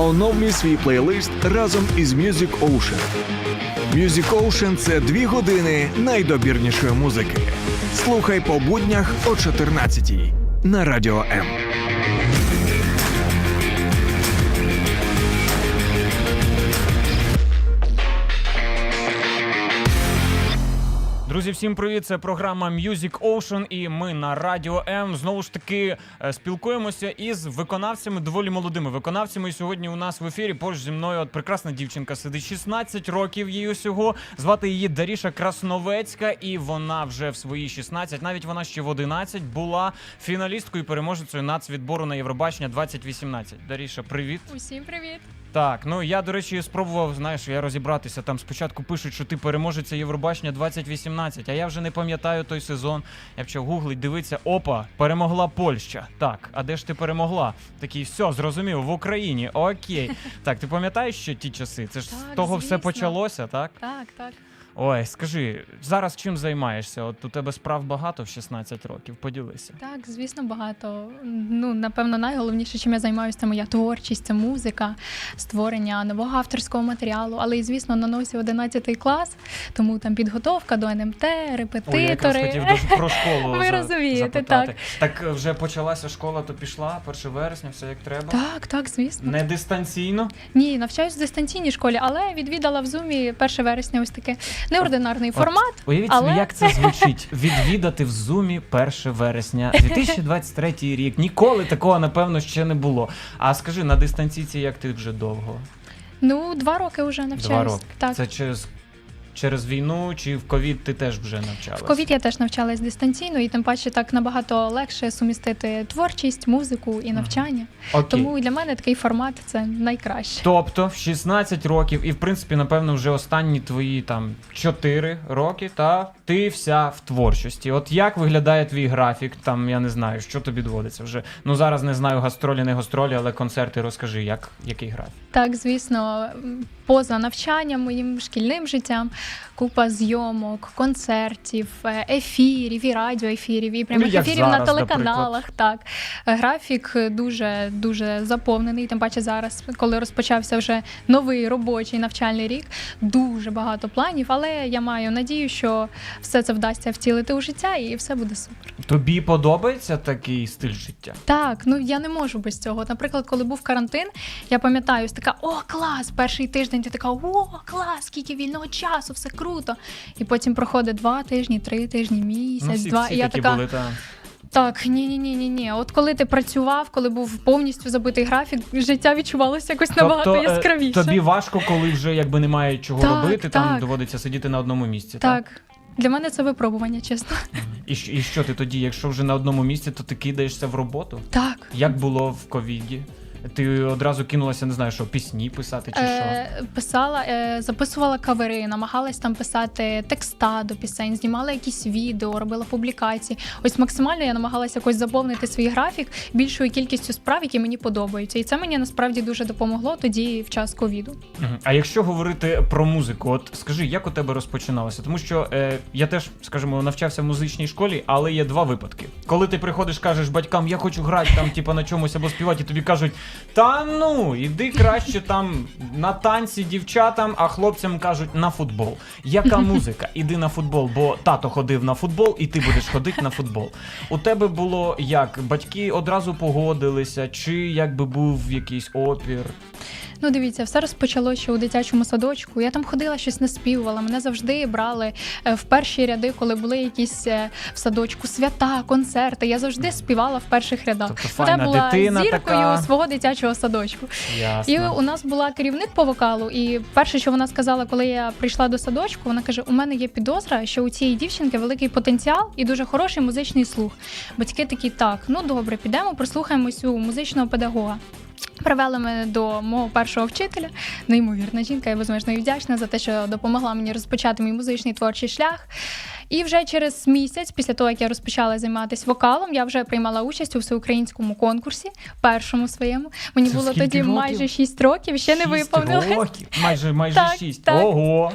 Оновлюй свій плейлист разом із Music Ocean. Music Ocean – це 2 години найдобірнішої музики. Слухай по буднях о 14-й на Радіо М. Друзі, всім привіт! Це програма Music Ocean і ми на Радіо М знову ж таки спілкуємося із виконавцями, доволі молодими виконавцями. І сьогодні у нас в ефірі поруч зі мною от прекрасна дівчинка сидить, 16 років їй усього. Звати її Даріша Красновецька і вона вже в свої 16, навіть вона ще в 11 була фіналісткою і переможецею нацвідбору на Євробачення 2018. Даріша, привіт! Усім привіт! Так, ну я, до речі, спробував, розібратися. Там спочатку пишуть, що ти переможеця Євробачення 2018, а я вже не пам'ятаю той сезон. Я почав гуглить, дивитися, опа, перемогла Польща. Так, а де ж ти перемогла? Такий, все, зрозумів, в Україні, окей. Так, ти пам'ятаєш, що ті часи? Це ж Так, з того звісно. все почалося, так? Так. Ой, скажи, зараз чим займаєшся? От у тебе справ багато в 16 років, поділися. Так, звісно, багато. Ну, напевно, найголовніше, чим я займаюся, це моя творчість, це музика, створення нового авторського матеріалу. Але і, звісно, на носі 11 клас, тому там підготовка до НМТ, репетитори. Ой, я якраз хотів дуже про школу Ви розумієте, запитати. Так вже почалася школа, то пішла, 1 вересня, все як треба? Так, звісно. Не дистанційно? Ні, навчаюсь в дистанційній школі, але відвідала в Зумі 1 вересня ось таке неординарний формат. Уявіть але... собі, як це звучить. Відвідати в Зумі 1 вересня 2023 рік. Ніколи такого, напевно, ще не було. А скажи, на дистанційці як ти вже довго? Ну, 2 роки вже навчаюсь. 2 роки. Так. Це через війну чи в ковід ти теж вже навчалась? В ковід я теж навчалась дистанційно, і тим паче так набагато легше сумістити творчість, музику і навчання. Окей. Тому для мене такий формат – це найкраще. Тобто в 16 років і, в принципі, напевно, вже останні твої там 4 роки, та ти вся в творчості. От як виглядає твій графік? Там, я не знаю, що тобі доводиться вже. Ну, зараз не знаю, гастролі, не гастролі, але концерти розкажи, який графік? Так, звісно, поза навчанням, моїм шкільним життям, купа зйомок, концертів, ефірів, і радіоефірів, і прямих як ефірів зараз, на телеканалах. Так. Графік дуже заповнений, тим паче зараз, коли розпочався вже новий робочий навчальний рік, дуже багато планів, але я маю надію, що все це вдасться втілити у життя і все буде супер. Тобі подобається такий стиль життя? Так, ну я не можу без цього. Наприклад, коли був карантин, я пам'ятаю, ось така, о, клас, перший тиждень ти така, о, клас, скільки вільного часу, все круто. І потім проходить 2 тижні, 3 тижні, місяць, 2, всі і я такі така, були, та. так, ні. От коли ти працював, коли був повністю забитий графік, життя відчувалося якось набагато яскравіше. Тобі важко, коли вже якби немає чого Так, робити, там так. доводиться сидіти на одному місці, так? Так, для мене це випробування, чесно. І що ти тоді, якщо вже на одному місці, то ти кидаєшся в роботу? Так. Як було в ковіді? Ти одразу кинулася, не знаю, що, пісні писати чи що? Писала, записувала кавери, намагалась там писати текста до пісень, знімала якісь відео, робила публікації. Ось максимально я намагалася якось заповнити свій графік більшою кількістю справ, які мені подобаються. І це мені насправді дуже допомогло тоді в час ковіду. А якщо говорити про музику, от скажи, як у тебе розпочиналося? Тому що я теж, скажімо, навчався в музичній школі, але є 2 випадки. Коли ти приходиш, кажеш батькам, я хочу грати там, типу, на чомусь або співати, і тобі кажуть, та ну, іди краще там на танці дівчатам, а хлопцям кажуть на футбол. Яка музика? Іди на футбол, бо тато ходив на футбол, і ти будеш ходити на футбол. У тебе було як? Батьки одразу погодилися, чи якби був якийсь опір? Ну, дивіться, все розпочалося ще у дитячому садочку. Я там ходила, щось наспівувала. Мене завжди брали в перші ряди, коли були якісь в садочку свята, концерти. Я завжди співала в перших рядах. Тобто файна Я була дитина зіркою така. свого дитячого садочку. Ясно. І у нас була керівник по вокалу, і перше, що вона сказала, коли я прийшла до садочку, вона каже, у мене є підозра, що у цієї дівчинки великий потенціал і дуже хороший музичний слух. Батьки такі, так, ну добре, підемо, прослухаємось у музичного педагога. Привели мене до мого першого вчителя, неймовірна жінка, я безмежно їй вдячна за те, що допомогла мені розпочати мій музичний творчий шлях. І вже через місяць, після того, як я розпочала займатися вокалом, я вже приймала участь у всеукраїнському конкурсі, першому своєму. Мені Це було скільки тоді років? майже 6 років, ще не 6 виповнилось. років? Майже Так, 6. так. Ого!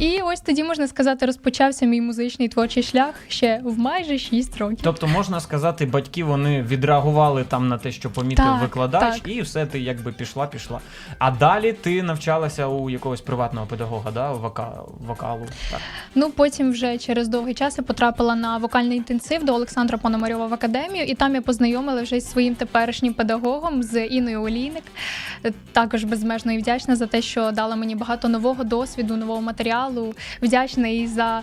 І ось тоді, можна сказати, розпочався мій музичний творчий шлях ще в майже 6 років. Тобто, можна сказати, батьки, вони відреагували там на те, що помітив Так, викладач, так. і все, ти якби пішла. А далі ти навчалася у якогось приватного педагога, да? Вокалу. Так. Ну, потім вже через довгий час я потрапила на вокальний інтенсив до Олександра Пономарьова в академію, і там я познайомила вже зі своїм теперішнім педагогом, з Інною Олійник. Також безмежно і вдячна за те, що дала мені багато нового досвіду, нового матеріалу. Вдячна і за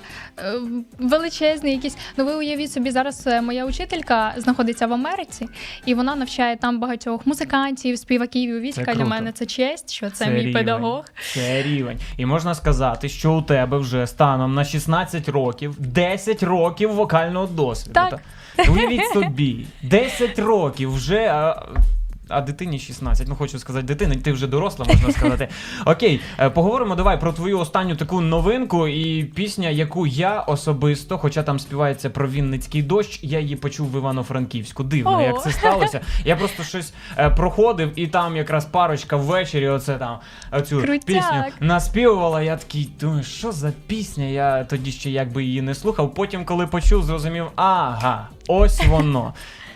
величезний якийсь... Ну, ви уявіть собі, зараз моя учителька знаходиться в Америці, і вона навчає там багатьох музикантів, співаків і увійська. Для мене це честь, що це мій рівень. педагог. Це рівень. І можна сказати, що у тебе вже станом на 16 років 10 років вокального досвіду. Так. Уявіть собі, 10 років вже... А дитині 16. Ну, хочу сказати, дитина, ти вже доросла, можна сказати. Окей, поговоримо давай про твою останню таку новинку і пісня, яку я особисто, хоча там співається про Вінницький дощ, я її почув в Івано-Франківську. Дивно, як це сталося. Я просто щось проходив, і там якраз парочка ввечері оце там оцю пісню наспівувала. Я такий, думаю, що за пісня? Я тоді ще якби її не слухав. Потім, коли почув, зрозумів, ага, ось воно.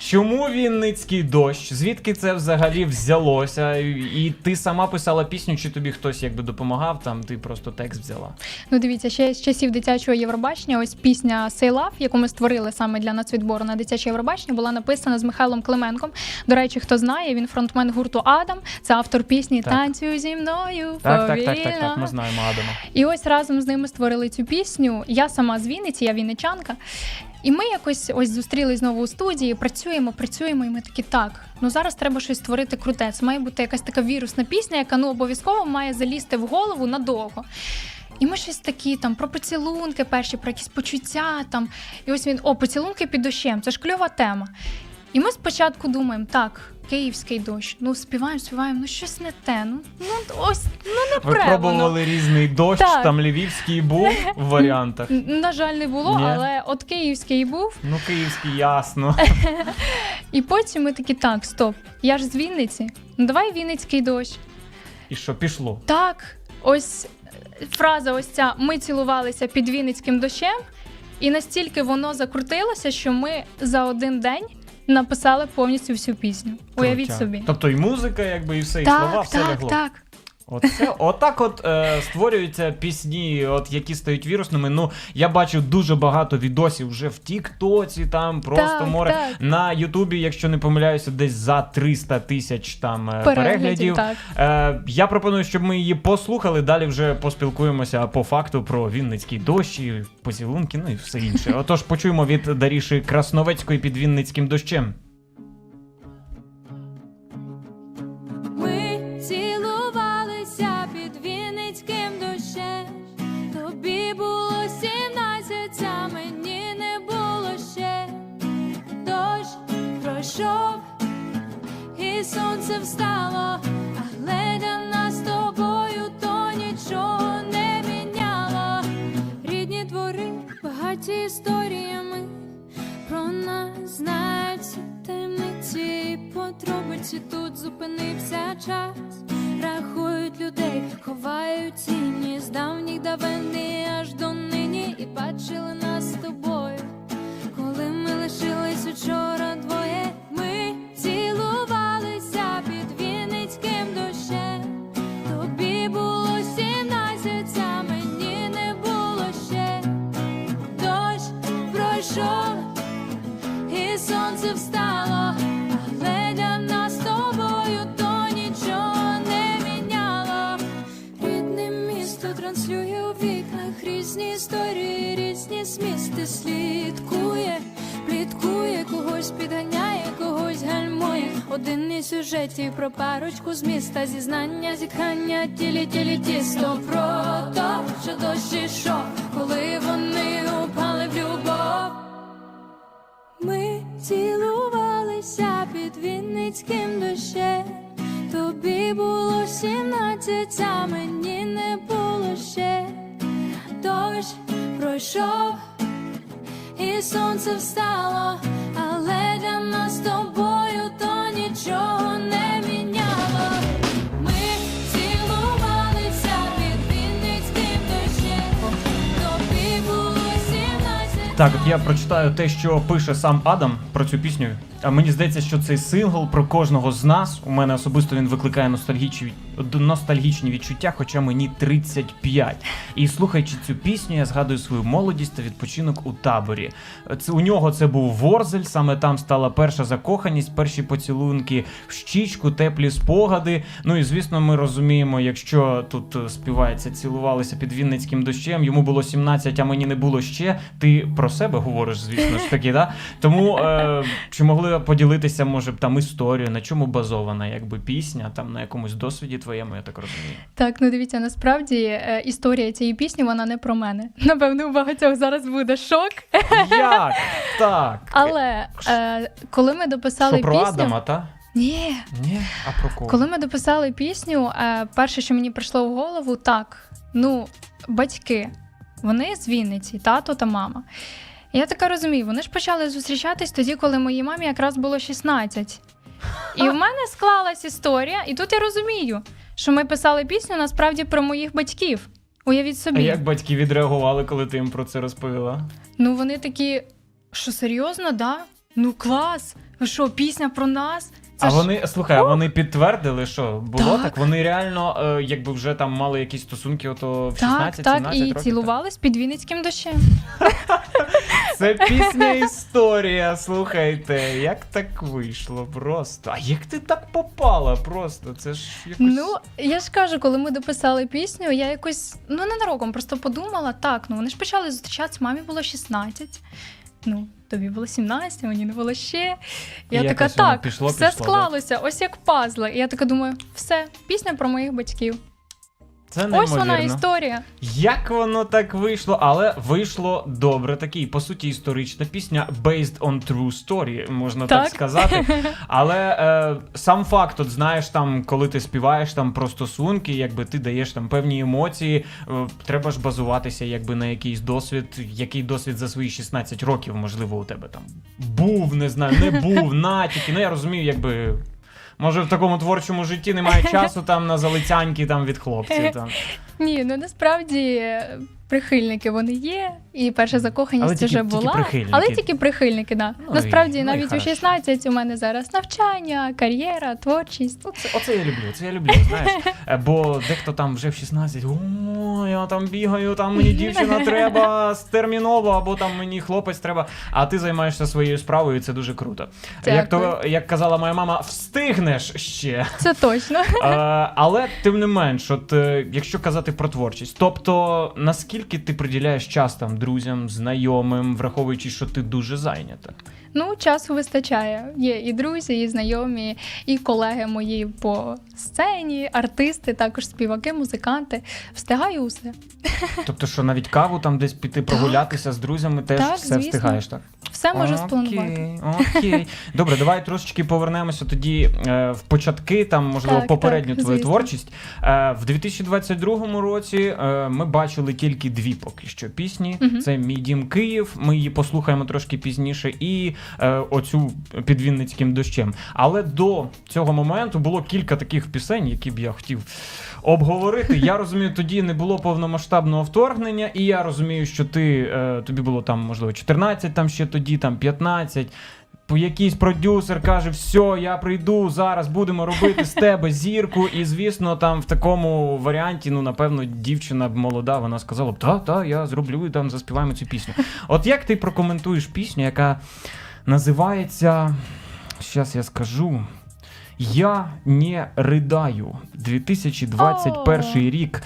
Чому Вінницький дощ? Звідки це взагалі взялося? І ти сама писала пісню, чи тобі хтось якби допомагав, там ти просто текст взяла? Ну, дивіться, ще з часів дитячого Євробачення, ось пісня «Say Love», яку ми створили саме для нацвідбору на дитяче Євробачення, була написана з Михайлом Клименком. До речі, хто знає, він фронтмен гурту «Адам», це автор пісні «Танцюй зі мною, повільно». Так, ми знаємо Адама. І ось разом з ними створили цю пісню. Я сама з Вінниці, я вінничанка. І ми якось ось зустрілись знову у студії, працюємо, і ми такі, так, ну зараз треба щось створити круте. Це має бути якась така вірусна пісня, яка ну обов'язково має залізти в голову надовго. І ми щось такі там про поцілунки перші, про якісь почуття там. І ось він, поцілунки під дощем, це ж кльова тема. І ми спочатку думаємо, так, київський дощ, ну співаємо, ну щось не те, ну не Ви пре пробували різний дощ, так. Там львівський був в варіантах? На жаль, не було, Ні. але от київський був. Ну, київський, ясно. І потім ми такі, так, стоп, я ж з Вінниці, ну давай Вінницький дощ. І що, пішло? Так, ось фраза ось ця, ми цілувалися під Вінницьким дощем, і настільки воно закрутилося, що ми за один день написали повністю всю пісню. Уявіть Крутяк. собі. Тобто і музика, якби, і все, і слова, все лягло. Так. Отак створюються пісні, які стають вірусними. Ну, я бачу дуже багато відосів вже в Тік-Тоці, там просто море. Так. На Ютубі, якщо не помиляюся, десь за 300 тисяч там переглядів. Так. Я пропоную, щоб ми її послухали, далі вже поспілкуємося по факту про Вінницький дощ, і поцілунки, ну і все інше. Отож, почуємо від Даріші Красновецької «Під Вінницьким дощем». Тобі було 17, а мені не було ще. Дощ пройшов і сонце встало, але для нас з тобою то нічого не міняло. Рідні двори багаті історіями, про нас знають всі таємниці, подробиці. Тут зупинився час, рахують людей, ховають тіні з давніх давини аж до нині. І бачили нас з тобою, коли ми лишились учора двоє. Ми цілувалися під Вінницьким дощем. Тобі було 17, а мені не було ще. Дощ пройшов і сонце встало, але для нас з тобою то нічого не міняло. Рідне місто транслює у вікнах різні історії, різні змісти. Слідкує, пліткує, когось підганяє, когось гальмує. Один із сюжетів про парочку з міста, зізнання, зітхання, тілі тісто. Про то, що дощ ішов, коли вони упали в любов. Ми цілувалися під Вінницьким дощем. Тобі було 17, а мені не було ще. Дощ пройшов і сонце встало, але для нас з тобою то нічого не міняло. Ми цілувалися під Вінницьким дощем. Так, от я прочитаю те, що пише сам Адам про цю пісню. А мені здається, що цей сингл про кожного з нас. У мене особисто він викликає ностальгічні відчуття, хоча мені 35. І слухаючи цю пісню, я згадую свою молодість та відпочинок у таборі. У нього це був Ворзель, саме там стала перша закоханість, перші поцілунки в щічку, теплі спогади. Ну і звісно, ми розуміємо, якщо тут співається «Цілувалися під Вінницьким дощем», йому було 17, а мені не було ще. Ти про себе говориш, звісно ж таки, да? Тому чи могли поділитися, може, там історію, на чому базована якби пісня, там на якомусь досвіді твоєму, я так розумію. Так, ну дивіться, насправді історія цієї пісні, вона не про мене. Напевно, у багатьох зараз буде шок. Як? Так. Але коли ми дописали Що, про пісню... Адама, та? Ні. Ні? А про кого? Коли ми дописали пісню, перше, що мені прийшло в голову, батьки, вони з Вінниці, тато та мама. Я така розумію, вони ж почали зустрічатись тоді, коли моїй мамі якраз було 16. І в мене склалась історія, і тут я розумію, що ми писали пісню насправді про моїх батьків. Уявіть собі. А як батьки відреагували, коли ти їм про це розповіла? Ну вони такі, що серйозно, да? Ну клас, що, пісня про нас? Це А вони підтвердили, що було так? Так. Вони реально, якби вже там мали якісь стосунки ото в 16-17 Так, і років? цілувались під Вінницьким дощем. Це пісня історія, слухайте, як так вийшло просто. А як ти так попала просто? Це ж якось... Ну, я ж кажу, коли ми дописали пісню, я якось, ненароком просто подумала, вони ж почали зустрічатися, мамі було 16. Тобі було 17, мені не було ще. Я така, якось воно так, пішло, все склалося, ось як пазли. І я така думаю, все, пісня про моїх батьків. Це Ось вона неймовірно. історія. Як воно так вийшло, але вийшло добре. Такий, по суті, історична пісня based on true story, можна так сказати. Але сам факт, от знаєш, там, коли ти співаєш там про стосунки, якби ти даєш там певні емоції, треба ж базуватися якби на якийсь досвід, який досвід за свої 16 років, можливо, у тебе там був, не знаю, не був, натяки. Ну, я розумію, якби... Може, в такому творчому житті немає часу там на залицяньки там від хлопців. Там. Ні, насправді прихильники вони є, і перша закоханість вже була. Але тільки прихильники, да. Насправді, навіть у 16 у мене зараз навчання, кар'єра, творчість. Оце я люблю, знаєш. Бо дехто там вже в 16, я там бігаю, там мені дівчина треба терміново, або там мені хлопець треба, а ти займаєшся своєю справою, і це дуже круто. Як казала моя мама, встигнеш ще. Це точно. Але, тим не менш, от якщо казати про творчість, тобто, наскільки ти приділяєш час там друзям, знайомим, враховуючи, що ти дуже зайнята? Часу вистачає. Є і друзі, і знайомі, і колеги мої по сцені, артисти, також співаки, музиканти. Встигаю усе. Тобто, що навіть каву там десь піти прогулятися з друзями, теж Так, все звісно. Встигаєш, так? Все можу спланувати. Окей. Добре, давай трошечки повернемося тоді в початки, там, можливо, попередню твою звісно. творчість. В 2022 році ми бачили тільки дві поки що пісні. Це «Мій дім Київ», ми її послухаємо трошки пізніше, і оцю «Під Вінницьким дощем». Але до цього моменту було кілька таких пісень, які б я хотів обговорити. Я розумію, тоді не було повномасштабного вторгнення, і я розумію, що тобі було там, можливо, 14, там ще тоді, там 15. Якийсь продюсер каже, все, я прийду, зараз будемо робити з тебе зірку. І, звісно, там в такому варіанті, напевно, дівчина молода, вона сказала б, та, я зроблю, і там заспіваємо цю пісню. От як ти прокоментуєш пісню, яка називається, зараз я скажу, «Я не ридаю», 2021 рік.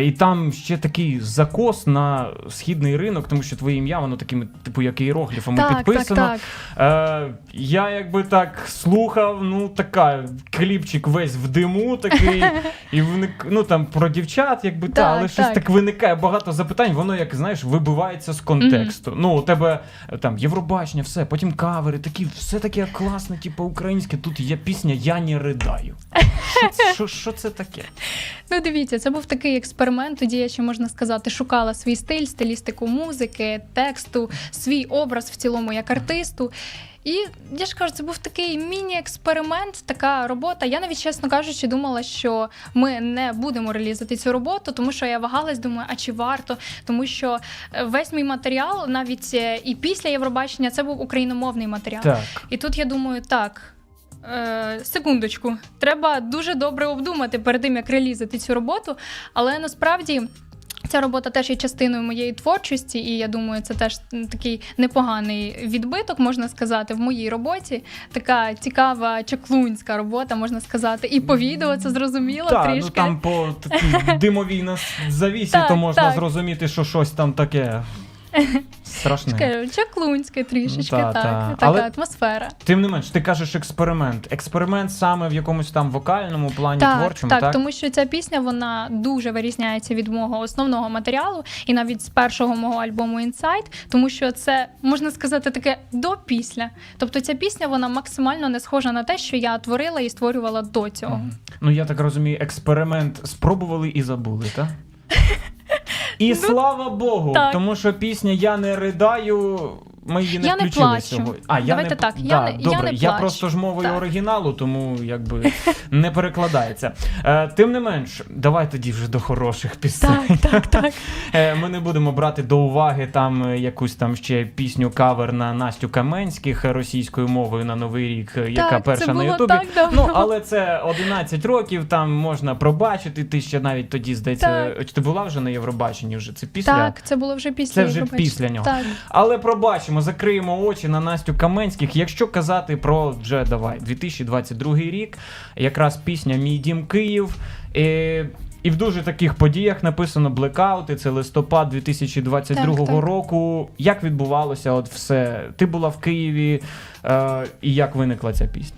І там ще такий закос на східний ринок, тому що твоє ім'я, воно такими, типу, як іерогліфами підписано. Так. Я якби так слухав, така, кліпчик весь в диму такий, і там про дівчат, якби, але щось так виникає багато запитань, воно, як, знаєш, вибивається з контексту. У тебе там Євробачення, все, потім кавери, такі, все таке класне, типу, українське, тут є пісня «Я я не ридаю. Що це таке? Ну, дивіться, це був такий експеримент. Тоді я ще, можна сказати, шукала свій стиль, стилістику музики, тексту, свій образ в цілому як артисту. І я ж кажу, це був такий міні-експеримент, така робота. Я навіть, чесно кажучи, думала, що ми не будемо реалізувати цю роботу, тому що я вагалась, думаю, а чи варто? Тому що весь мій матеріал, навіть і після Євробачення, це був україномовний матеріал. Так. І тут я думаю, так, секундочку, треба дуже добре обдумати перед тим, як реалізувати цю роботу, але насправді ця робота теж є частиною моєї творчості, і я думаю, це теж такий непоганий відбиток, можна сказати, в моїй роботі. Така цікава чаклунська робота, можна сказати. І по відео це зрозуміло Так, трішки. ну там по такій димовій завісі, то можна зрозуміти, що щось там таке страшне. Чаклунське трішечки, Ну, така Але атмосфера. Тим не менш, ти кажеш експеримент. Експеримент саме в якомусь там вокальному плані, творчому, так? тому що ця пісня, вона дуже вирізняється від мого основного матеріалу, і навіть з першого мого альбому Inside, тому що це, можна сказати, таке до-після. Тобто ця пісня, вона максимально не схожа на те, що я творила і створювала до цього. Ну, я так розумію, експеримент спробували і забули, так? І слава Богу, так. Тому що пісня «Я не ридаю», ми її не Я не включили плачу. сьогодні. Давайте так, я не добре, я плачу. просто ж мовою Так. оригіналу, тому якби не перекладається. Тим не менш, давай тоді вже до хороших пісень. Так. Ми не будемо брати до уваги там якусь там ще пісню кавер на Настю Каменських російською мовою на Новий рік, яка перша це на було Ютубі. так давно. Ну, але це 11 років, там можна пробачити. Ти ще навіть тоді, здається, ти була вже на Євробаченні вже? Це після? Так, це було вже після Це вже Євробачення. після нього. Так. Але пробачимо, закриємо очі на Настю Каменських. Якщо казати про вже 2022 рік, якраз пісня «Мій дім Київ». І в дуже таких подіях написано «Блекаути», це листопад 2022 Так. року. Як відбувалося от все? Ти була в Києві, і як виникла ця пісня?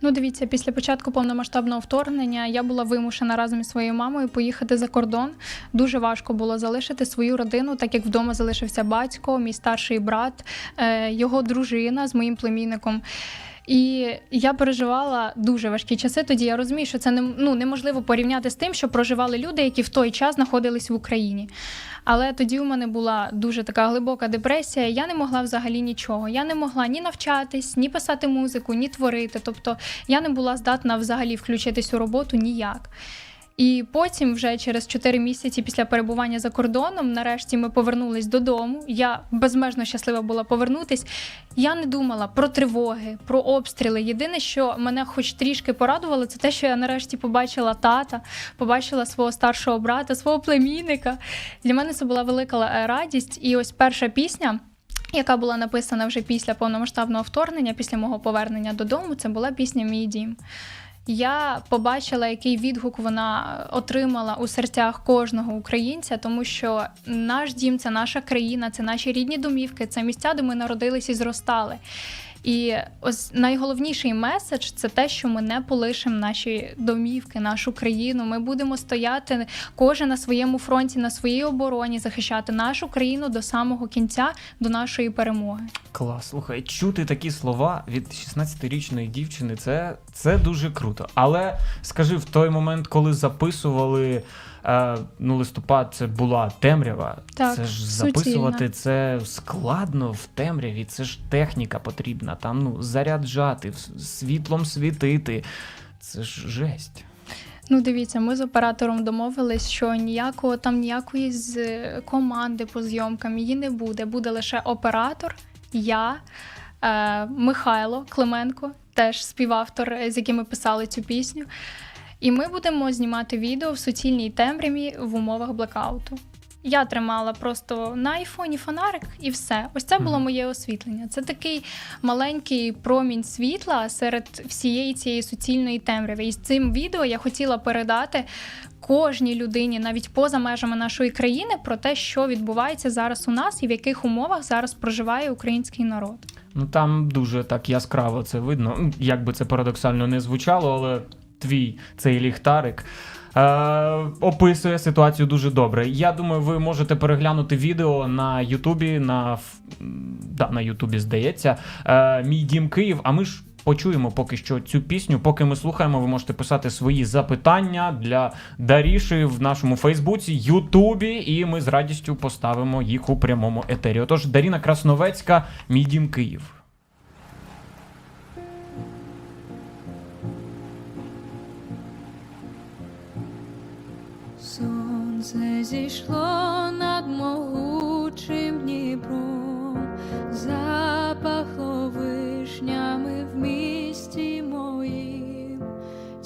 Ну, дивіться, після початку повномасштабного вторгнення я була вимушена разом із своєю мамою поїхати за кордон. Дуже важко було залишити свою родину, так як вдома залишився батько, мій старший брат, його дружина з моїм племінником. І я переживала дуже важкі часи. Тоді я розумію, що це неможливо порівняти з тим, що проживали люди, які в той час знаходились в Україні. Але тоді у мене була дуже така глибока депресія, я не могла взагалі нічого. Я не могла ні навчатись, ні писати музику, ні творити. Тобто я не була здатна взагалі включитись у роботу ніяк. І потім, вже через 4 місяці після перебування за кордоном, нарешті ми повернулись додому. Я безмежно щаслива була повернутись. Я не думала про тривоги, про обстріли. Єдине, що мене хоч трішки порадувало, це те, що я нарешті побачила тата, побачила свого старшого брата, свого племінника. Для мене це була велика радість. І ось перша пісня, яка була написана вже після повномасштабного вторгнення, після мого повернення додому, це була пісня «Мій дім». Я побачила, який відгук вона отримала у серцях кожного українця, тому що наш дім – це наша країна, це наші рідні домівки, це місця, де ми народились і зростали. І ось найголовніший меседж – це те, що ми не полишимо наші домівки, нашу країну. Ми будемо стояти кожен на своєму фронті, на своїй обороні, захищати нашу країну до самого кінця, до нашої перемоги. Клас, слухай, чути такі слова від 16-річної дівчини, це дуже круто. Але скажи, в той момент, коли записували, листопад, це була темрява, Так, це ж суцільна. записувати це складно в темряві, це ж техніка потрібна, там заряджати, світлом світити, це ж жесть. Ну, дивіться, ми з оператором домовились, що ніякої з команди по зйомкам її не буде. Буде лише оператор, я, Михайло Клименко, теж співавтор, з яким ми писали цю пісню. І ми будемо знімати відео в суцільній темряві в умовах блекауту. Я тримала просто на айфоні фонарик і все. Ось це було моє освітлення. Це такий маленький промінь світла серед всієї цієї суцільної темряви. І з цим відео я хотіла передати кожній людині, навіть поза межами нашої країни, про те, що відбувається зараз у нас і в яких умовах зараз проживає український народ. Ну там дуже так яскраво це видно, як би це парадоксально не звучало, але твій цей ліхтарик описує ситуацію дуже добре. Я думаю, ви можете переглянути відео на Ютубі, на Ютубі, здається, «Мій дім Київ», а ми ж почуємо поки що цю пісню. Поки ми слухаємо, ви можете писати свої запитання для Даріші в нашому Фейсбуці, Ютубі, і ми з радістю поставимо їх у прямому етері. Отож, Даріна Красновецька, «Мій дім Київ». Сонце зійшло над могучим Дніпром, запахло вишнями в місті моїм,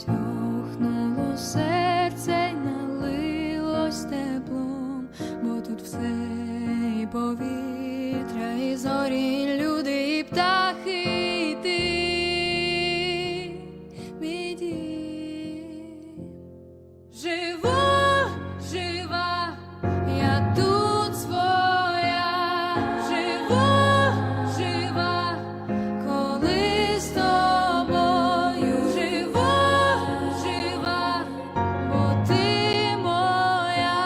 тьохнуло серце й налилось теплом, бо тут все і повітря, і зорі, люди, і птахи, і ти, мій дім. Живу, жива, я тут своя, живу, жива, коли з тобою, живу, жива, бо ти моя,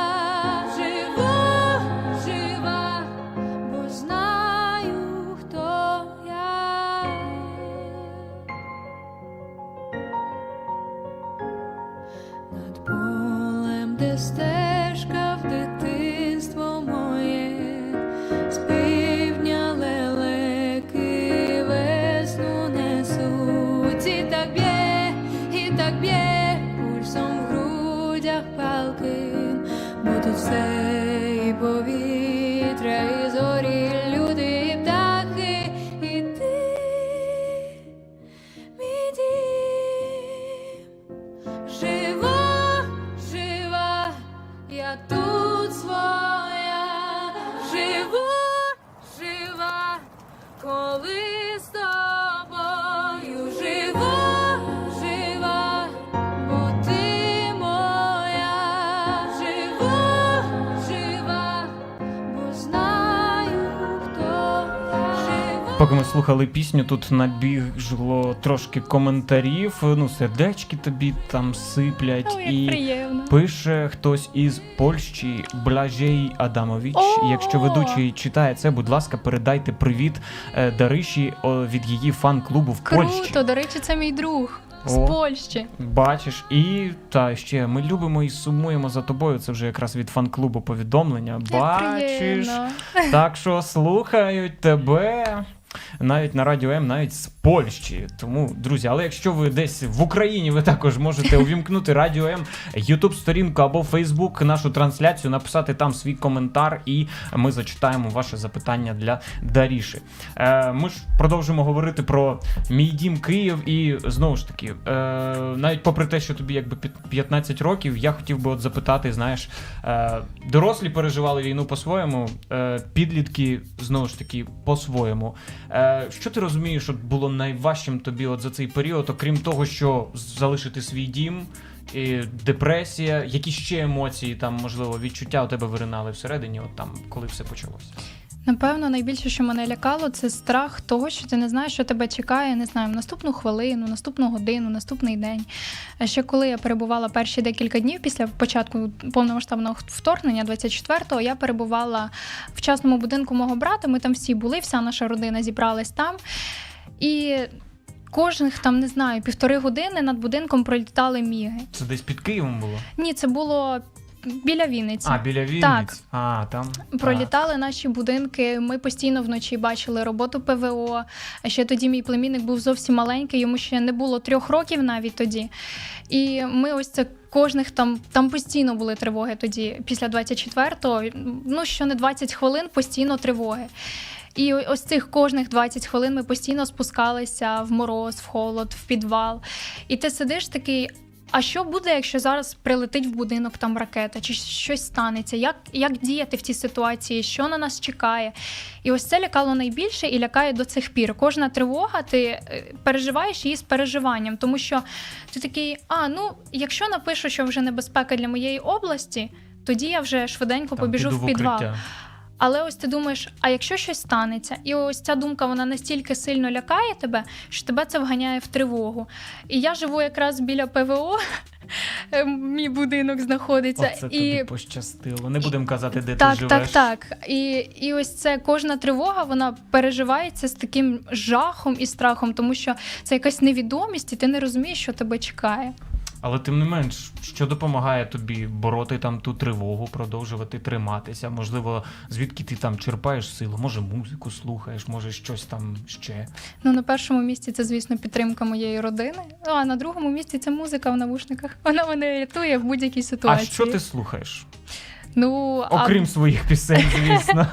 живу, жива, бо знаю, хто я. Над полем, де стежка в дитинство моє, з півдня лелеки весну несуть. І так б'є пульсом в грудях палким, бо тут все і повітря, і зорі, люди, і птахи, і ти, мій дім. Жива, жива, я тут своя, живу, жива, коли з тобою, живу, жива, бо ти моя, живу, жива, бо знаю, хто я. Живу. Поки ми слухали пісню, тут набігло трошки коментарів, ну, сердечки тобі там сиплять. О, як І приємно. пише хтось із Польщі, Блажей Адамович. О! Якщо ведучий читає це, будь ласка, передайте привіт Дариші від її фан-клубу в Польщі. Круто, до речі, це мій друг з О. Польщі. Бачиш, і та ще ми любимо і сумуємо за тобою. Це вже якраз від фан-клубу повідомлення. Як Бачиш, приємно. так що слухають тебе. Навіть на Радіо М, навіть з Польщі. Тому, друзі, але якщо ви десь в Україні, ви також можете увімкнути Радіо М, Ютуб-сторінку або Фейсбук, нашу трансляцію, написати там свій коментар, і ми зачитаємо ваше запитання для Даріші. Ми ж продовжимо говорити про «Мій дім Київ», і знову ж таки, навіть попри те, що тобі якби 15 років, я хотів би от запитати, знаєш, дорослі переживали війну по-своєму, підлітки, знову ж таки, по-своєму. Що ти розумієш, от було найважчим тобі от за цей період, окрім того, що залишити свій дім, і депресія, які ще емоції, там, можливо, відчуття у тебе виринали всередині, от там, коли все почалося? Напевно, найбільше, що мене лякало, це страх того, що ти не знаєш, що тебе чекає, не знаю, в наступну хвилину, наступну годину, наступний день. А ще коли я перебувала перші декілька днів після початку повномасштабного вторгнення 24-го, я перебувала в частному будинку мого брата, ми там всі були, вся наша родина зібралась там. І кожних, там, не знаю, 1,5 години над будинком пролітали міги. Це десь під Києвом було? Ні, це було біля Вінниці. А, біля Вінниці? Так. А, там. Пролітали наші будинки, ми постійно вночі бачили роботу ПВО. А ще тоді мій племінник був зовсім маленький, йому ще не було 3 років навіть тоді. І ми ось це кожних там постійно були тривоги тоді, після 24-го, ну що не 20 хвилин, постійно тривоги. І ось цих кожних 20 хвилин ми постійно спускалися в мороз, в холод, в підвал. І ти сидиш такий, а що буде, якщо зараз прилетить в будинок там ракета, чи щось станеться? Як діяти в цій ситуації? Що на нас чекає? І ось це лякало найбільше і лякає до цих пір. Кожна тривога, ти переживаєш її з переживанням, тому що ти такий, якщо напишу, що вже небезпека для моєї області, тоді я вже швиденько Там побіжу піду в підвал. укриття. Але ось ти думаєш, а якщо щось станеться? І ось ця думка, вона настільки сильно лякає тебе, що тебе це вганяє в тривогу. І я живу якраз біля ПВО, мій будинок знаходиться. Оце тобі пощастило. Не будемо казати, де Так, ти живеш. так. І ось це кожна тривога, вона переживається з таким жахом і страхом, тому що це якась невідомість, і ти не розумієш, що тебе чекає. Але тим не менш, що допомагає тобі бороти там ту тривогу, продовжувати триматися? Можливо, звідки ти там черпаєш силу? Може, музику слухаєш, може, щось там ще? Ну, на першому місці це, звісно, підтримка моєї родини, а на другому місці це музика в навушниках. Вона мене рятує в будь-якій А ситуації. що ти слухаєш? Ну, Окрім своїх пісень, звісно.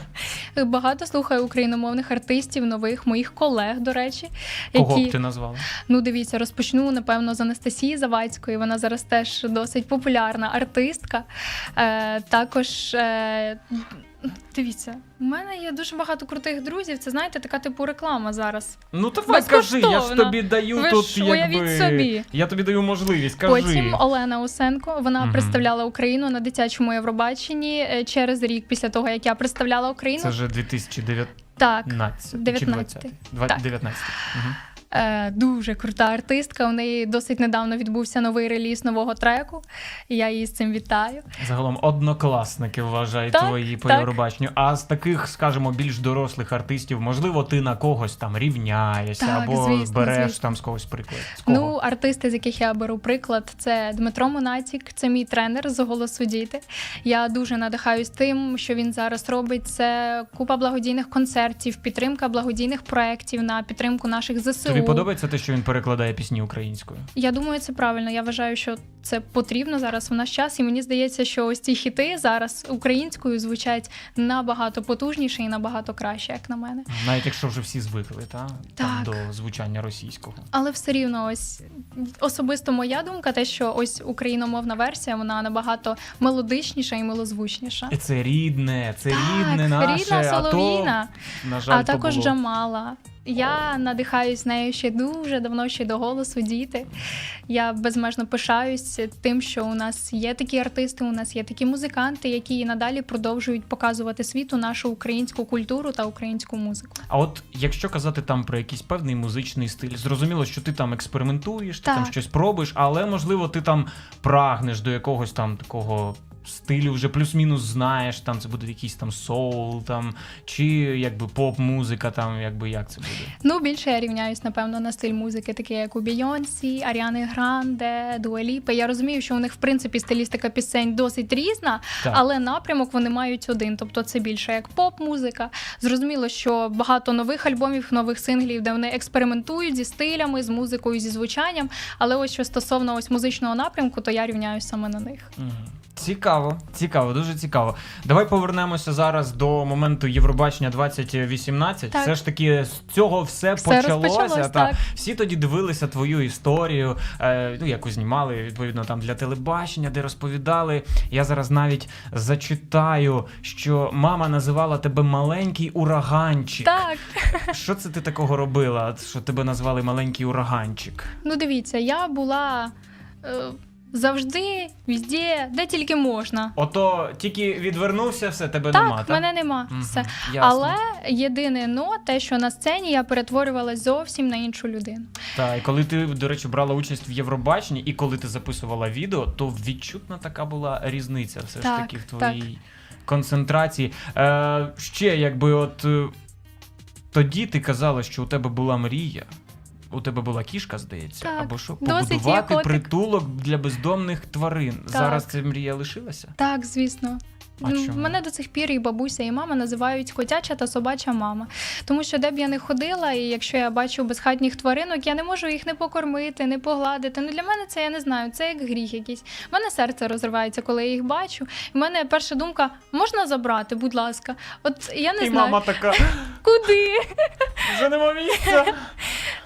багато слухаю україномовних артистів, нових, моїх колег, до речі. Кого б ти назвала? Ну, дивіться, розпочну, напевно, з Анастасії Завадської. Вона зараз теж досить популярна артистка. Також, дивіться, у мене є дуже багато крутих друзів. Це, знаєте, така типу реклама зараз. Ну давай кажи, я ж тобі даю Ви тут ж уявіть собі. Я тобі даю можливість, кажи. Потім Олена Усенко, вона представляла Україну на дитячому Євробаченні через рік після того, як я представляла Україну. Це вже 2019 Так, чи 19. 20? Так. 19. Угу. Дуже крута артистка. У неї досить недавно відбувся новий реліз нового треку. І я її з цим вітаю. Загалом однокласники вважають Так, твої по так. Євробаченню. А з таких, скажімо, більш дорослих артистів, можливо, ти на когось там рівняєшся Так, або звісно, береш звісно. там з когось приклад. З кого? Ну, артисти, з яких я беру приклад, це Дмитро Монатік, це мій тренер з «Голосу діти». Я дуже надихаюсь тим, що він зараз робить. Це купа благодійних концертів, підтримка благодійних проєктів на підтримку наших ЗСУ. Тобі подобається те, що він перекладає пісні українською? Я думаю, це правильно. Я вважаю, що це потрібно зараз в наш час. І мені здається, що ось ці хіти зараз українською звучать набагато потужніше і набагато краще, як на мене. Навіть якщо вже всі звикли, там Так. до звучання російського. Але все рівно, ось особисто моя думка, те, що ось україномовна версія, вона набагато мелодичніша і милозвучніша. І це рідне, це Так, рідне наше, рідна Солов'їна. а то, на жаль, А також то було. Джамала. Я надихаюсь нею ще дуже давно, ще до «Голосу діти». Я безмежно пишаюсь тим, що у нас є такі артисти, у нас є такі музиканти, які і надалі продовжують показувати світу нашу українську культуру та українську музику. А от якщо казати там про якийсь певний музичний стиль, зрозуміло, що ти там експериментуєш, ти Так. там щось пробуєш, але можливо ти там прагнеш до якогось там такого стилю, вже плюс-мінус знаєш, там це буде якийсь там соул, там, чи якби поп-музика, там, якби як це буде? Ну, більше я рівняюсь, напевно, на стиль музики, такі як у Бейонсі, Аріани Гранде, Дуа Ліпи. Я розумію, що у них, в принципі, стилістика пісень досить різна, Так. але напрямок вони мають один, тобто це більше як поп-музика. Зрозуміло, що багато нових альбомів, нових синглів, де вони експериментують зі стилями, з музикою, зі звучанням, але ось що стосовно ось музичного напрямку, то я рівняюсь саме на них. Мгм. Цікаво, дуже цікаво. Давай повернемося зараз до моменту Євробачення 2018. Так. Все ж таки з цього все розпочалось, почалося. так. Всі тоді дивилися твою історію, яку знімали відповідно там для телебачення, де розповідали. Я зараз навіть зачитаю, що мама називала тебе маленький ураганчик. Так. Що це ти такого робила, що тебе назвали маленький ураганчик? Ну, дивіться, я була завжди, везде, де тільки можна. Ото тільки відвернувся, все, тебе Так, нема, так? мене нема. Мгм, Все. ясно. Але єдине те, що на сцені я перетворювалась зовсім на іншу людину. Так, і коли ти, до речі, брала участь в Євробаченні, і коли ти записувала відео, то відчутна така була різниця все ж Так, таки в твоїй концентрації. Ще, якби тоді ти казала, що у тебе була мрія. У тебе була кішка, здається, Так, або що? досить є Побудувати котик. притулок для бездомних тварин. Так. Зараз ця мрія лишилася? Так, звісно. А чому? Мене до цих пір і бабуся, і мама називають котяча та собача мама. Тому що де б я не ходила, і якщо я бачу безхатніх тваринок, я не можу їх не покормити, не погладити. Ну для мене це, я не знаю, це як гріх якийсь. У мене серце розривається, коли я їх бачу. І в мене перша думка, можна забрати, будь ласка. От я не І знаю, мама така, куди? вже нема місця.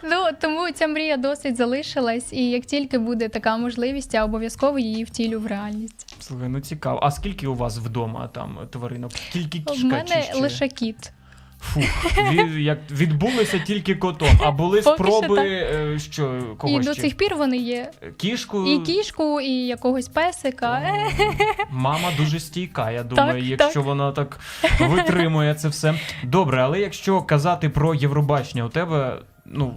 Ну, тому ця мрія досить залишилась, і як тільки буде така можливість, я обов'язково її втілю в реальність. Слухай, ну цікаво. А скільки у вас вдома там тваринок? Тільки У кішка мене чи ще? лише кіт. Як відбулися тільки котом, а були Поки що спроби, так. що, кого І ще? до цих пір вони є. Кішку? І кішку, і якогось песика. Мама дуже стійка, я думаю, Так, якщо так. вона так витримує це все. Добре, але якщо казати про Євробачення, у тебе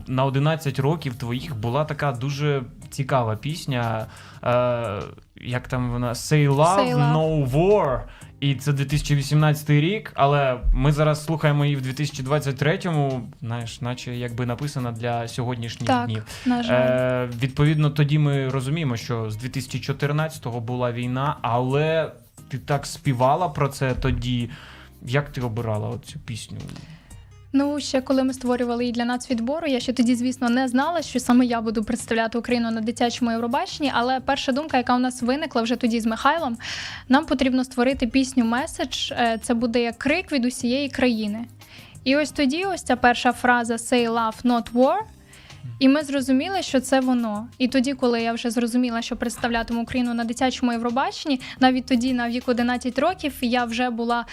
на 11 років твоїх була така дуже цікава пісня, як там вона? Say Love, Say Love. No War. І це 2018 рік, але ми зараз слухаємо її в 2023-му, знаєш, наче якби написана для сьогоднішніх Так, днів. на жаль. Відповідно, тоді ми розуміємо, що з 2014-го була війна, але ти так співала про це тоді. Як ти обирала цю пісню? Ну, ще коли ми створювали її для нацвідбору, я ще тоді, звісно, не знала, що саме я буду представляти Україну на дитячому Євробаченні, але перша думка, яка у нас виникла вже тоді з Михайлом, нам потрібно створити пісню «Меседж», це буде як крик від усієї країни. І ось тоді ось ця перша фраза «Say love, not war», і ми зрозуміли, що це воно. І тоді, коли я вже зрозуміла, що представлятиму Україну на дитячому Євробаченні, навіть тоді, на віку 11 років, я вже була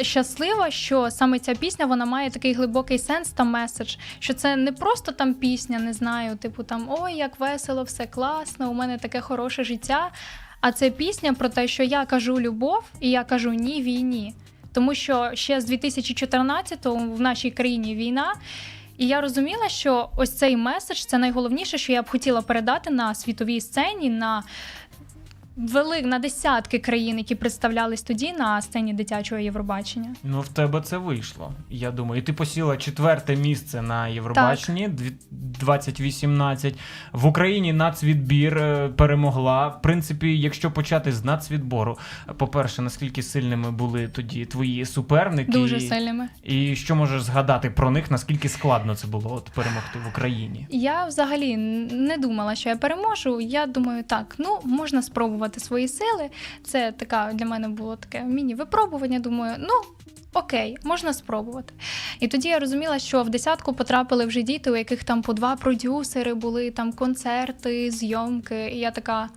щаслива, що саме ця пісня, вона має такий глибокий сенс та меседж, що це не просто там пісня, не знаю, типу там «Ой, як весело, все класно, у мене таке хороше життя», а це пісня про те, що я кажу любов і я кажу ні війні. Тому що ще з 2014-го в нашій країні війна, і я розуміла, що ось цей меседж – це найголовніше, що я б хотіла передати на світовій сцені, на десятки країн, які представлялись тоді на сцені дитячого Євробачення. Ну, в тебе це вийшло, я думаю. І ти посіла 4-те місце на Євробаченні 2018. В Україні нацвідбір перемогла. В принципі, якщо почати з нацвідбору, по-перше, наскільки сильними були тоді твої суперники? Дуже сильними. І що можеш згадати про них, наскільки складно це було перемогти в Україні? Я взагалі не думала, що я переможу. Я думаю, так, можна спробувати свої сили. Це така для мене було таке міні-випробування. Думаю, окей, можна спробувати. І тоді я розуміла, що в десятку потрапили вже діти, у яких там по 2 продюсери були, там концерти, зйомки. І я така...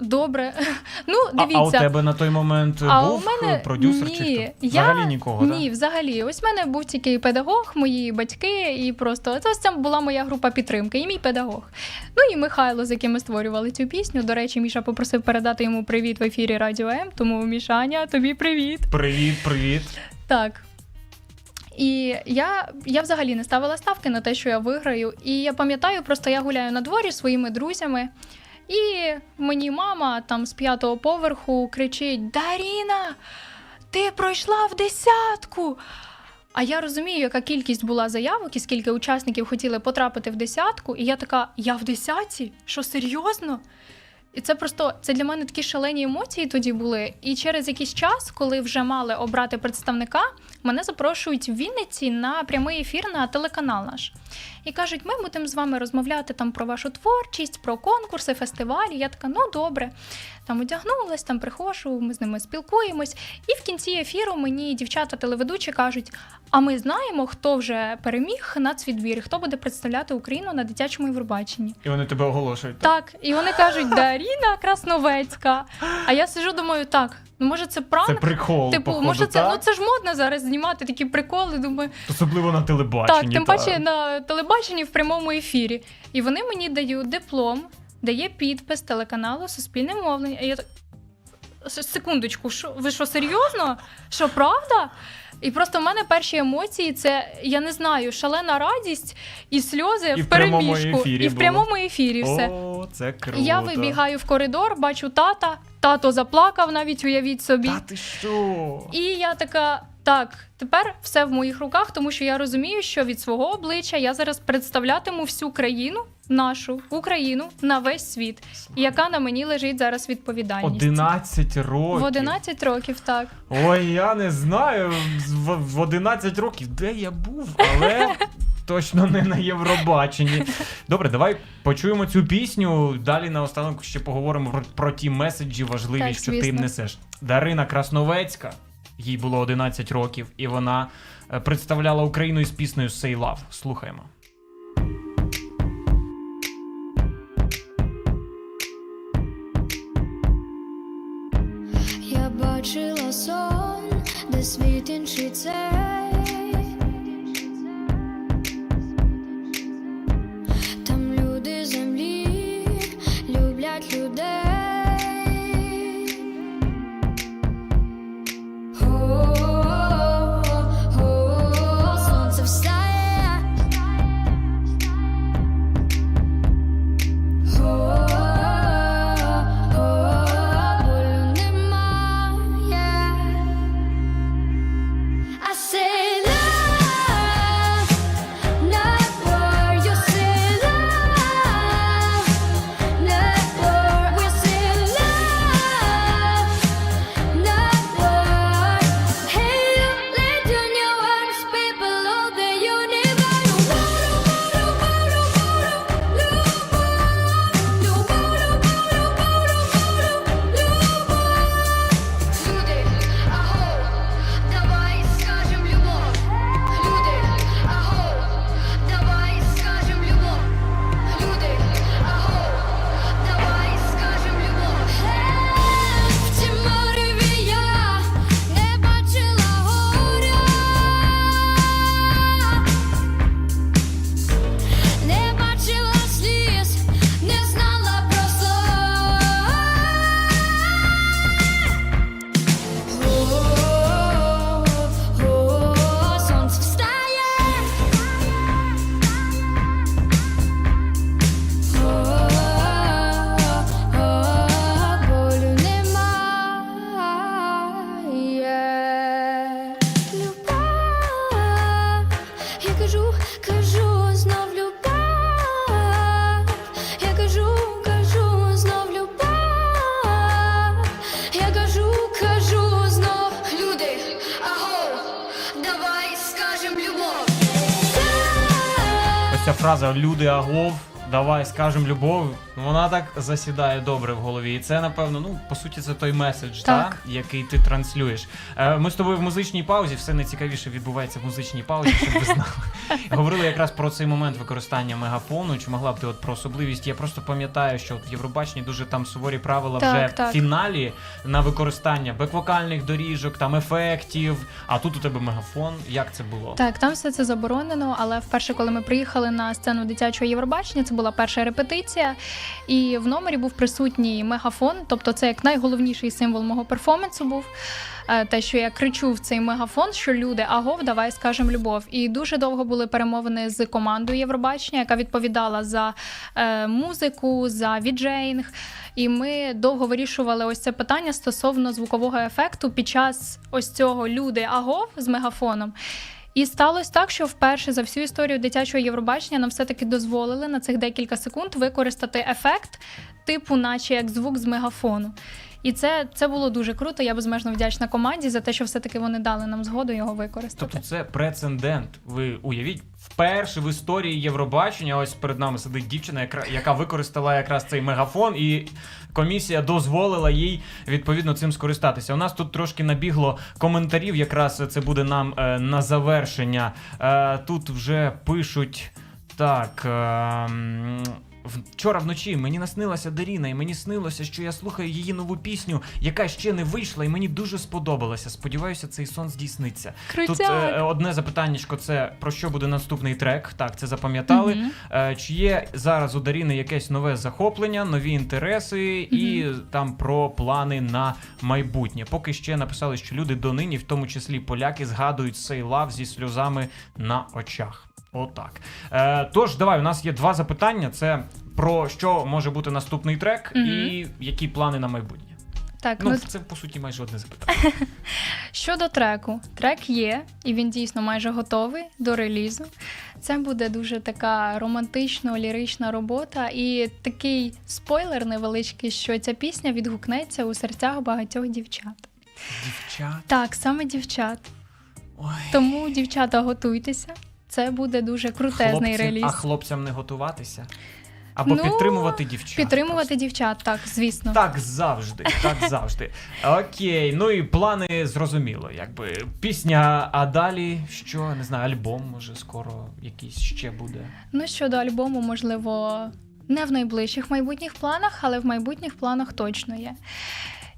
добре. Дивіться. А у тебе на той момент був продюсер чи хто? Взагалі нікого, так? Ні, взагалі. Ось в мене був тільки педагог, мої батьки, і просто ось це була моя група підтримки, і мій педагог. І Михайло, з яким ми створювали цю пісню. До речі, Міша попросив передати йому привіт в ефірі Радіо М, тому, Мішаня, тобі привіт. Привіт. Так. І я взагалі не ставила ставки на те, що я виграю. І я пам'ятаю, просто я гуляю на дворі зі своїми друзями, і мені мама там з 5-го поверху кричить: «Даріна, ти пройшла в десятку!» А я розумію, яка кількість була заявок і скільки учасників хотіли потрапити в десятку. І я така: я в десятці? Що, серйозно? І це для мене такі шалені емоції тоді були. І через якийсь час, коли вже мали обрати представника, мене запрошують в Вінниці на прямий ефір на телеканал наш. І кажуть, ми будемо з вами розмовляти там про вашу творчість, про конкурси, фестивалі. Я така, добре. Там одягнулась, там приходжу, ми з ними спілкуємось. І в кінці ефіру мені дівчата-телеведучі кажуть, а ми знаємо, хто вже переміг нацвідбір, хто буде представляти Україну на дитячому Євробаченні. І вони тебе оголошують. Так, і вони кажуть, Даріна Красновецька. А я сиджу, думаю, так, може це пранк? Це прикол, походу, може це, так? це ж модно зараз знімати такі приколи, думаю. Особливо на телебаченні. Так, тим паче на телебаченні в прямому ефірі. І вони мені дають диплом, дає підпис телеканалу «Суспільне мовлення». І я так, секундочку, ви що, серйозно? Що, правда? І просто в мене перші емоції – це, я не знаю, шалена радість і сльози і в переміжку. І в прямому ефірі все. О, це круто. Я вибігаю в коридор, бачу тата, тато заплакав навіть, уявіть собі. Та ти що? І я така, так, тепер все в моїх руках, тому що я розумію, що від свого обличчя я зараз представлятиму всю країну, нашу Україну, на весь світ. І яка на мені лежить зараз відповідальність. 11 років. В 11 років, так. Ой, я не знаю, в 11 років, де я був, але точно не на Євробаченні. Добре, давай почуємо цю пісню, далі наостанок ще поговоримо про ті меседжі важливі, Так, що ти звісно. несеш. Дарина Красновецька, їй було 11 років, і вона представляла Україну із піснею «Say Love». Слухаємо. Я бачила сон, де це світ інший цей. Там люди землі люблять людей. Сонце встає. Болю немає. I say love, not war. You say love, not war. We say love, not war. Hey, you lay down your arms, people of the universe. Люди, аго, давай скажем любов. Люди, аго, давай скажем любов. Люди, аго, давай скажем любов. В цім мореві я не бачила горя, не бачила сліз, не знала про сонце встає. Болю немає. Любов, я кажу, знов любов. Я кажу, знов любов. Я кажу знов. Люди, аго, давай скажем любов. Ось ця фраза «люди агов», «давай скажем любов», вона так засідає добре в голові. І це, напевно, ну, по суті, це той меседж, Так. який ти транслюєш. Ми з тобою в музичній паузі, все найцікавіше відбувається в музичній паузі, щоб ви знали. Говорили якраз про цей момент використання мегафону. Чи могла б ти от про особливість? Я просто пам'ятаю, що в Євробаченні дуже там суворі правила Так, вже так. в фіналі на використання бек-вокальних доріжок, там ефектів, а тут у тебе мегафон. Як це було? Так, там все це заборонено, але вперше, коли ми приїхали на сцену дитячого Євробачення, це була перша репетиція, і в номері був присутній мегафон, тобто це як найголовніший символ мого перформансу був. Те, що я кричу в цей мегафон, що люди, агов, давай скажем любов. І дуже довго були перемовини з командою Євробачення, яка відповідала за музику, за віджеїнг. І ми довго вирішували ось це питання стосовно звукового ефекту під час ось цього люди, агов з мегафоном. І сталося так, що вперше за всю історію дитячого Євробачення нам все-таки дозволили на цих декілька секунд використати ефект, типу наче як звук з мегафону. І це було дуже круто, я безмежно вдячна команді за те, що все-таки вони дали нам згоду його використати. Тобто це прецедент. Ви уявіть, вперше в історії Євробачення, ось перед нами сидить дівчина, яка використала якраз цей мегафон, і комісія дозволила їй відповідно цим скористатися. У нас тут трошки набігло коментарів, якраз це буде нам на завершення. Тут вже пишуть так... Вчора вночі мені наснилася Даріна, і мені снилося, що я слухаю її нову пісню, яка ще не вийшла, і мені дуже сподобалася. Сподіваюся, цей сон здійсниться. Крутяк! Тут одне запитаннячко, це про що буде наступний трек. Так, це запам'ятали. Чи є зараз у Даріни якесь нове захоплення, нові інтереси і там про плани на майбутнє? Поки ще написали, що люди донині, в тому числі поляки, згадують «Say Love» зі сльозами на очах. Отак. Тож, давай, у нас є два запитання. Це про що може бути наступний трек і які плани на майбутнє. Так, Ну, це, по суті, майже одне запитання. Щодо треку. Трек є, і він дійсно майже готовий до релізу. Це буде дуже така романтично-лірична робота і такий спойлер невеличкий, що ця пісня відгукнеться у серцях багатьох дівчат. Дівчат? Так, саме дівчат. Ой. Тому, дівчата, готуйтеся. Це буде дуже крутезний реліз. А хлопцям не готуватися? Або Ну, підтримувати дівчат? Підтримувати дівчат, так, звісно. Так завжди, так завжди. Окей, ну і плани зрозуміло, якби пісня, а далі що, не знаю, альбом, може, скоро якийсь ще буде. Ну, щодо альбому, можливо, не в найближчих майбутніх планах, але в майбутніх планах точно є.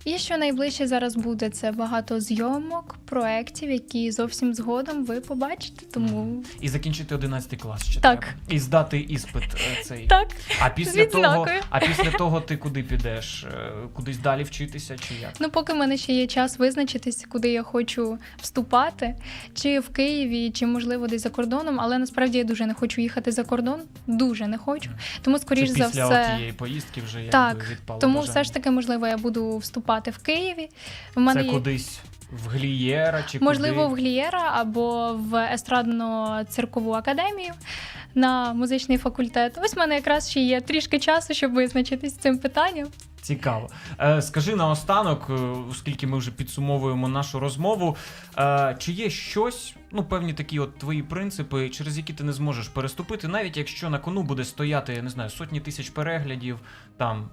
І що найближче зараз буде, це багато зйомок, проєктів, які зовсім згодом ви побачите, тому І закінчити 11 клас ще Так. треба. І здати іспит цей. так. А З після того, відзнакою. ти куди підеш? Кудись далі вчитися чи як? Ну, поки в мене ще є час визначитися, куди я хочу вступати, чи в Києві, чи, можливо, десь за кордоном, але насправді я дуже не хочу їхати за кордон, дуже не хочу, тому, скоріш Це за після все... тієї поїздки вже якби Так, відпало тому бажання. все ж таки, можливо, я буду вступати в Києві. В мене Це є... кудись в Глієра чи Можливо, в куди? Глієра або в естрадно-циркову академію на музичний факультет. Ось в мене якраз ще є трішки часу, щоб визначитись з цим питанням. Цікаво. Скажи наостанок, оскільки ми вже підсумовуємо нашу розмову, чи є щось, ну, певні такі от твої принципи, через які ти не зможеш переступити, навіть якщо на кону буде стояти, я не знаю, сотні тисяч переглядів, там,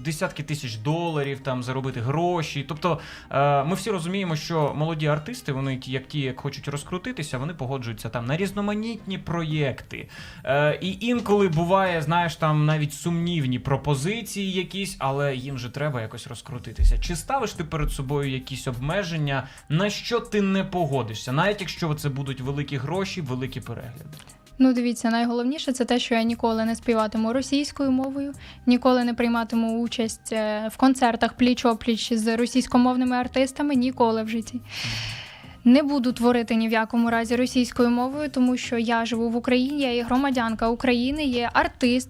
десятки тисяч доларів, там, заробити гроші. Тобто, ми всі розуміємо, що молоді артисти, вони як хочуть розкрутитися, вони погоджуються там на різноманітні проєкти. І інколи буває, знаєш, там навіть сумнівні пропозиції якісь, але їм же треба якось розкрутитися. Чи ставиш ти перед собою якісь обмеження, на що ти не погодишся, навіть якщо це будуть великі гроші, великі перегляди? Ну, дивіться, найголовніше це те, що я ніколи не співатиму російською мовою, ніколи не прийматиму участь в концертах пліч-опліч з російськомовними артистами, ніколи в житті. Не буду творити ні в якому разі російською мовою, тому що я живу в Україні, я є громадянка України, є артист,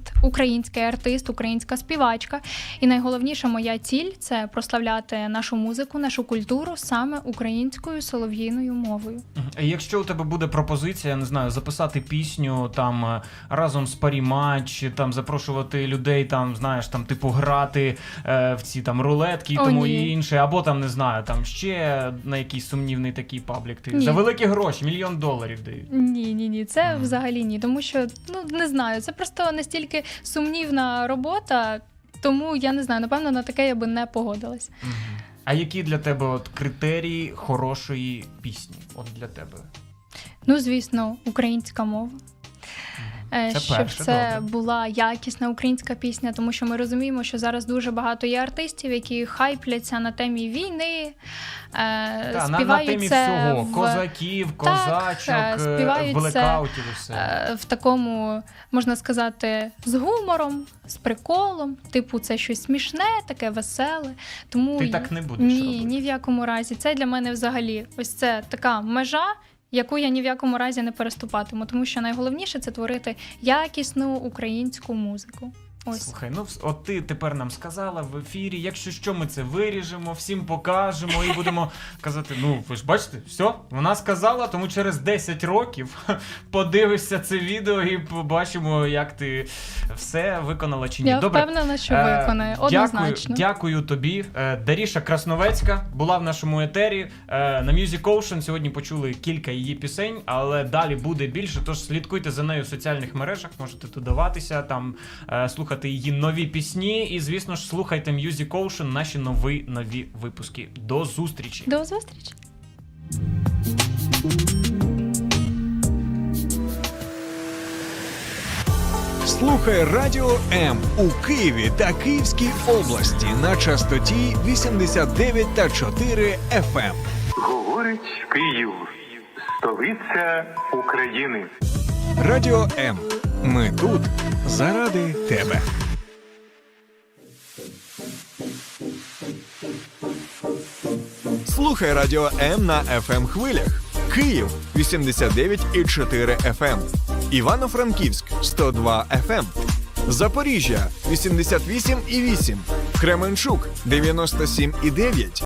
українська співачка. І найголовніша моя ціль – це прославляти нашу музику, нашу культуру саме українською солов'їною мовою. Якщо у тебе буде пропозиція, не знаю, записати пісню там разом з Паріматч, там запрошувати людей, там, знаєш, там типу грати в ці там рулетки і тому і інше, або там, не знаю, там ще на якийсь сумнівний такий паблік ти за великі гроші, $1 мільйон дають. Ні, це взагалі ні, тому що, ну, не знаю, це просто настільки сумнівна робота, тому я не знаю, напевно, на таке я би не погодилась. А які для тебе от критерії хорошої пісні? От для тебе? Ну, звісно, українська мова. Це щоб перше, це добре. була якісна українська пісня, тому що ми розуміємо, що зараз дуже багато є артистів, які хайпляться на темі війни, співають на темі це всього. Козаків, козачок, співають блекаутів і все. в такому, можна сказати, з гумором, з приколом, типу це щось смішне, таке веселе. Тому Ти так не будеш робити? ні в якому разі. Це для мене взагалі ось це така межа, яку я ні в якому разі не переступатиму, тому що найголовніше – це творити якісну українську музику. Ось. Слухай, ну от ти тепер нам сказала в ефірі, якщо що, ми це виріжемо, всім покажемо і будемо казати, ну, ви ж бачите, все, вона сказала, тому через 10 років подивишся це відео і побачимо, як ти все виконала чи ні. Я Добре. впевнена, що виконає, однозначно. Дякую тобі. Даріша Красновецька була в нашому етері на Music Ocean. Сьогодні почули кілька її пісень, але далі буде більше, тож слідкуйте за нею в соціальних мережах, можете додаватися, там слухати її нові пісні і, звісно ж, слухайте Music Ocean, наші нові випуски. До зустрічі! До зустрічі! Слухай Радіо М у Києві та Київській області на частоті 89,4 FM. Говорить Київ, столиця України. Радіо М. Ми тут заради тебе. Слухай Радіо М на FM хвилях. Київ 89,4 FM. Івано-Франківськ 102 FM. Запоріжжя 88,8. Кременчук 97,9.